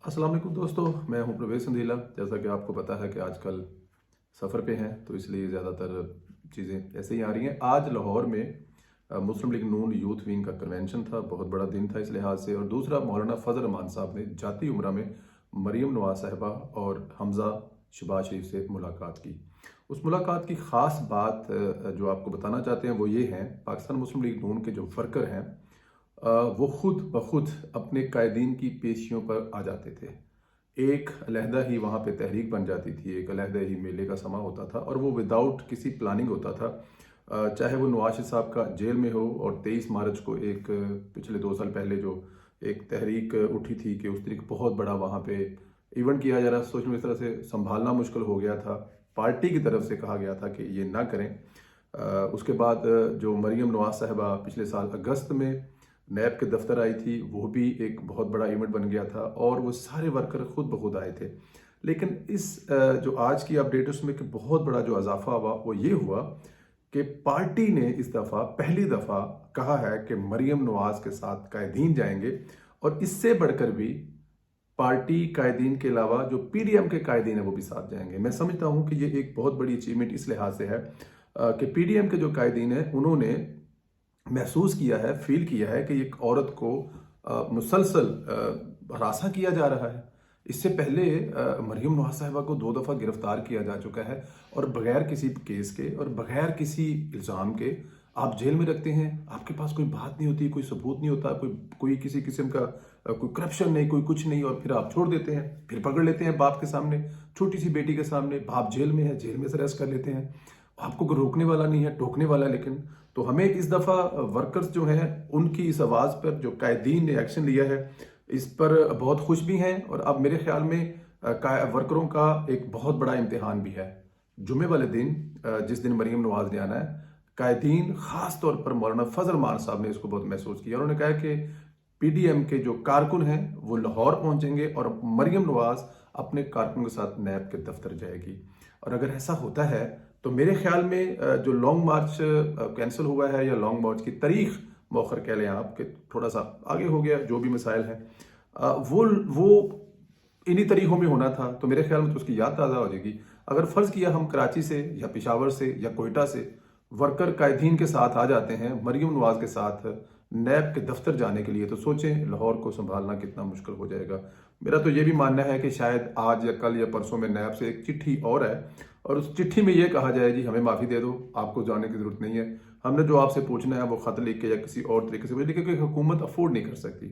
अस्सलाम वालेकुम दोस्तों, मैं हूं प्रवेश संधीला। जैसा कि आपको पता है कि आजकल सफ़र पे हैं, तो इसलिए ज़्यादातर चीज़ें ऐसे ही आ रही हैं। आज लाहौर में मुस्लिम लीग नून यूथ विंग का कन्वेंशन था। बहुत बड़ा दिन था इस लिहाज से। और दूसरा, मौलाना फजल रहमान साहब ने जाती उम्रा में मरीम नवाज साहिबा और हमजा शहबाज शरीफ से मुलाकात की। उस मुलाकात की ख़ास बात जो आपको बताना चाहते हैं वो ये है, पाकिस्तान मुस्लिम लीग नून के जो वर्कर हैं वो खुद ब खुद अपने कायदीन की पेशियों पर आ जाते थे। एक अलहदा ही वहाँ पे तहरीक बन जाती थी, एक अलहदा ही मेले का समा होता था, और वो विदाउट किसी प्लानिंग होता था। चाहे वो नवाज शरीफ साहब का जेल में हो, और 23 मार्च को एक पिछले 2 साल पहले जो एक तहरीक उठी थी कि उस तरीके बहुत बड़ा वहाँ पे इवेंट किया जा रहा, सोच में इस तरह से संभालना मुश्किल हो गया था। पार्टी की तरफ से कहा गया था कि ये ना करें। उसके बाद जो मरीम नवाज साहिबा पिछले साल अगस्त में नैब के दफ्तर आई थी, वो भी एक बहुत बड़ा इवेंट बन गया था, और वो सारे वर्कर खुद ब खुद आए थे। लेकिन इस जो आज की अपडेट उसमें कि बहुत बड़ा जो इजाफा हुआ वो ये हुआ कि पार्टी ने इस दफ़ा पहली दफ़ा कहा है कि मरीम नवाज के साथ कायदीन जाएंगे, और इससे बढ़कर भी पार्टी कायदीन के अलावा जो पीडीएम के कायदीन है वो भी साथ जाएंगे। मैं समझता हूँ कि ये एक बहुत बड़ी अचीवमेंट इस लिहाज से है कि पीडीएम के जो कायदीन है उन्होंने महसूस किया है, फील किया है कि एक औरत को मुसलसल हरासा किया जा रहा है। इससे पहले मरीम नवाज साहिबा को 2 दफ़ा गिरफ्तार किया जा चुका है, और बगैर किसी केस के और बगैर किसी इल्ज़ाम के आप जेल में रखते हैं। आपके पास कोई बात नहीं होती, कोई सबूत नहीं होता, कोई किसी किस्म का कोई करप्शन नहीं, कोई कुछ नहीं, और फिर आप छोड़ देते हैं। फिर पकड़ लेते हैं बाप के सामने, छोटी सी बेटी के सामने। बाप जेल में है, जेल में से अरेस्ट कर लेते हैं। आपको कोई रोकने वाला नहीं है, टोकने वाला। लेकिन तो हमें इस दफ़ा वर्कर्स जो हैं उनकी इस आवाज़ पर जो कायदीन ने एक्शन लिया है, इस पर बहुत खुश भी हैं। और अब मेरे ख्याल में वर्करों का एक बहुत बड़ा इम्तिहान भी है। जुमे वाले दिन जिस दिन मरीम नवाज ने आना है, कायदीन ख़ास तौर पर मौलाना फजल मान साहब ने इसको बहुत महसूस किया। उन्होंने कहा कि पीडीएम के जो कारकुन हैं वो लाहौर पहुंचेंगे, और मरीम नवाज अपने कारकुन के साथ नैब के दफ्तर जाएगी। और अगर ऐसा होता है तो मेरे ख्याल में जो लॉन्ग मार्च कैंसिल हुआ है, या लॉन्ग मार्च की तारीख मौखर कह लें आप कि थोड़ा सा आगे हो गया, जो भी मसाइल हैं वो इन्हीं तारीखों में होना था, तो मेरे ख्याल में तो उसकी याद ताज़ा हो जाएगी। अगर फ़र्ज़ किया हम कराची से या पेशावर से या कोयटा से वर्कर कायदीन के साथ आ जाते हैं मरीम नवाज के साथ नैब के दफ्तर जाने के लिए, तो सोचें लाहौर को संभालना कितना मुश्किल हो जाएगा। मेरा तो ये भी मानना है कि शायद आज या कल या परसों में नैब से एक चिट्ठी और है, और उस चिट्ठी में ये कहा जाए जी हमें माफ़ी दे दो, आपको जाने की ज़रूरत नहीं है, हमने जो आपसे पूछना है वो ख़त लिख के या किसी और तरीके से लिख के, हुकूमत अफोर्ड नहीं कर सकती।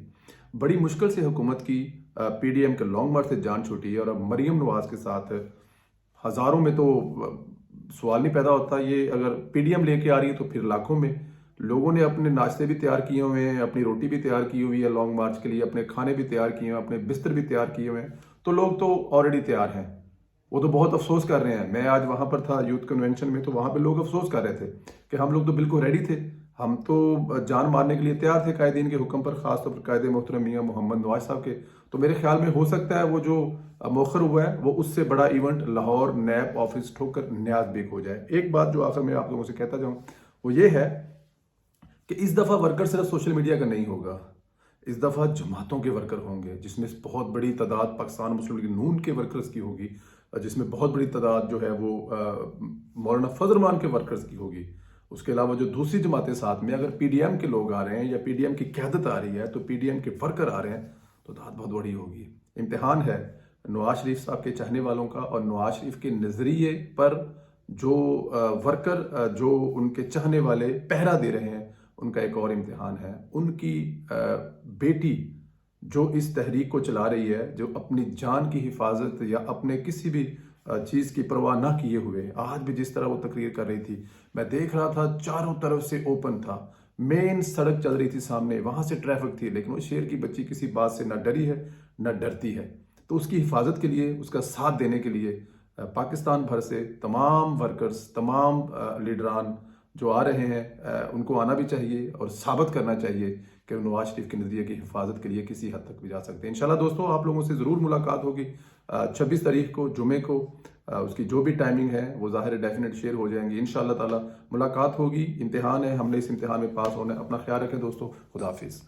बड़ी मुश्किल से हुकूमत की पीडीएम के लॉन्ग मार्च से जान छूटी है, और अब मरीम नवाज के साथ हज़ारों में तो सवाल नहीं पैदा होता। ये अगर पीडीएम लेके आ रही है तो फिर लाखों में। लोगों ने अपने नाश्ते भी तैयार किए हुए हैं, अपनी रोटी भी तैयार की हुई है लॉन्ग मार्च के लिए, अपने खाने भी तैयार किए हुए हैं, अपने बिस्तर भी तैयार किए हुए हैं। तो लोग तो ऑलरेडी तैयार हैं, वो तो बहुत अफसोस कर रहे हैं। मैं आज वहाँ पर था यूथ कन्वेंशन में, तो वहाँ पे लोग अफसोस कर रहे थे कि हम लोग तो बिल्कुल रेडी थे, हम तो जान मारने के लिए तैयार थे कायदीन के हुक्म पर, खासतौर पर कायदे मोहतरम मियां मोहम्मद नवाज साहब के। तो मेरे ख्याल में हो सकता है वो जो मौखर हुआ है वो उससे बड़ा इवेंट लाहौर नैब ऑफिस ठोकर न्याज बेग हो जाए। एक बात जो आखिर में आप लोगों से कहता जाऊँ वो ये है कि इस दफ़ा वर्कर सिर्फ सोशल मीडिया का नहीं होगा, इस दफ़ा जमातों के वर्कर होंगे, जिसमें बहुत बड़ी तादाद पाकिस्तान मुस्लिम लीग नून के वर्कर्स की होगी, जिसमें बहुत बड़ी तादाद जो है वो मौलाना फजल रहमान के वर्कर्स की होगी। उसके अलावा जो दूसरी जमातें साथ में, अगर पीडीएम के लोग आ रहे हैं या पीडीएम की क़यादत आ रही है, तो पीडीएम के वर्कर आ रहे हैं, तो तादाद बहुत बड़ी होगी। इम्तिहान है नवाज शरीफ साहब के चाहने वालों का, और नवाज शरीफ के नज़रिए पर जो वर्कर जो उनके चाहने वाले पहरा दे रहे हैं, उनका एक और इम्तिहान है। उनकी बेटी जो इस तहरीक को चला रही है, जो अपनी जान की हिफाजत या अपने किसी भी चीज़ की परवाह ना किए हुए आज भी जिस तरह वो तकरीर कर रही थी, मैं देख रहा था चारों तरफ से ओपन था, मेन सड़क चल रही थी सामने, वहाँ से ट्रैफिक थी, लेकिन वो शेर की बच्ची किसी बात से ना डरी है ना डरती है। तो उसकी हिफाजत के लिए, उसका साथ देने के लिए पाकिस्तान भर से तमाम वर्कर्स, तमाम लीडरान जो आ रहे हैं उनको आना भी चाहिए और साबित करना चाहिए कि नवाज शरीफ के नज़रिए की हिफाजत के लिए किसी हद तक भी जा सकते हैं। इंशाल्लाह दोस्तों आप लोगों से ज़रूर मुलाकात होगी 26 तारीख को जुमे को। उसकी जो भी टाइमिंग है वो ज़ाहिर डेफिनेट शेयर हो जाएंगी। इंशाल्लाह ताला मुलाकात होगी। इम्तिहान है, हमने इस इम्तिहान में पास होना है। अपना ख्याल रखें दोस्तों। खुदा हाफिज़।